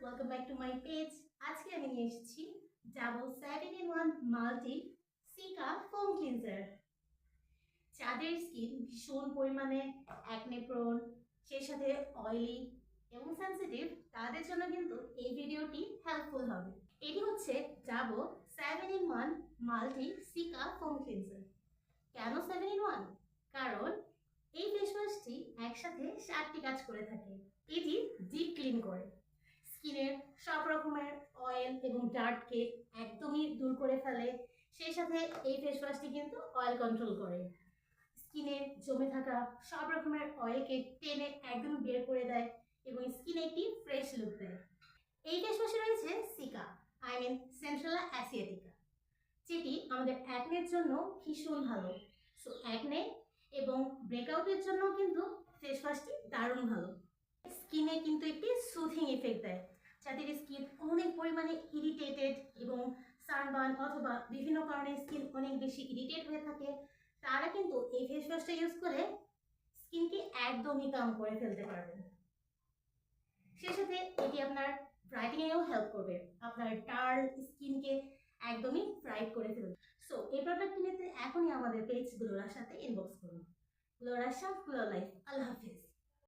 Welcome back to my page. আজকে আমি নিয়ে এসেছি double 7-in-1 multi seeker foam cleanser. যাদের স্কিন ভীষণ পরিমাণে অ্যাকনে প্রোন, সেই সাথে অয়েলি এবং সেন্সিটিভ, তাদের জন্য কিন্তু এই ভিডিওটি হেল্পফুল হবে। এটি হচ্ছে double 7-in-1 multi seeker foam cleanser. কেন 7-in-1? কারণ এই ফেস ওয়াশটি একসাথে 7টি কাজ করে থাকে। এটি ডিপ ক্লিন করে, স্কিনের সব রকমের অয়েল এবং ডার্টকে একদমই দূর করে ফেলে। সেই সাথে এই ফেস ওয়াশটি কিন্তু অয়েল কন্ট্রোল করে, স্কিনে জমে থাকা সব রকমের অয়েলকে টেনে একদম বের করে দেয় এবং স্কিনে একটি ফ্রেশ লুক দেয়। এই ফেস ওয়াশে রয়েছে সিকা, সেন্ট্রালা অ্যাসিয়াটিকা, যেটি আমাদের অ্যাকনের জন্য ভীষণ ভালো। সো অ্যাকনে এবং ব্রেকআউটের জন্য কিন্তু ফেস ওয়াশটি দারুণ ভালো। স্কিনে কিন্তু একটি সুথিং ইফেক্ট দেয়। যাদের স্কিন অনেক পরিমাণে ইরিটেটেড এবং সানবার্ন অথবা বিভিন্ন কারণে স্কিন অনেক বেশি ইরিটেট হয়ে থাকে, তারা কিন্তু এই ফেস ওয়াশটা ইউজ করে স্কিনকে একদমই কাম করে ফেলতে পারবেন। সেই সাথে এটি আপনার ব্রাইটেনিংয়েও হেল্প করবে, আপনার ডাল স্কিনকে একদমই ব্রাইট করে ফেলবে। সো এই প্রোডাক্টটি নিতে এখনই আমাদের পেজ গ্লোরার সাথে ইনবক্স করুন। গ্লোরার সাথে গ্লো লাইফ। আল্লাহ হাফিজ।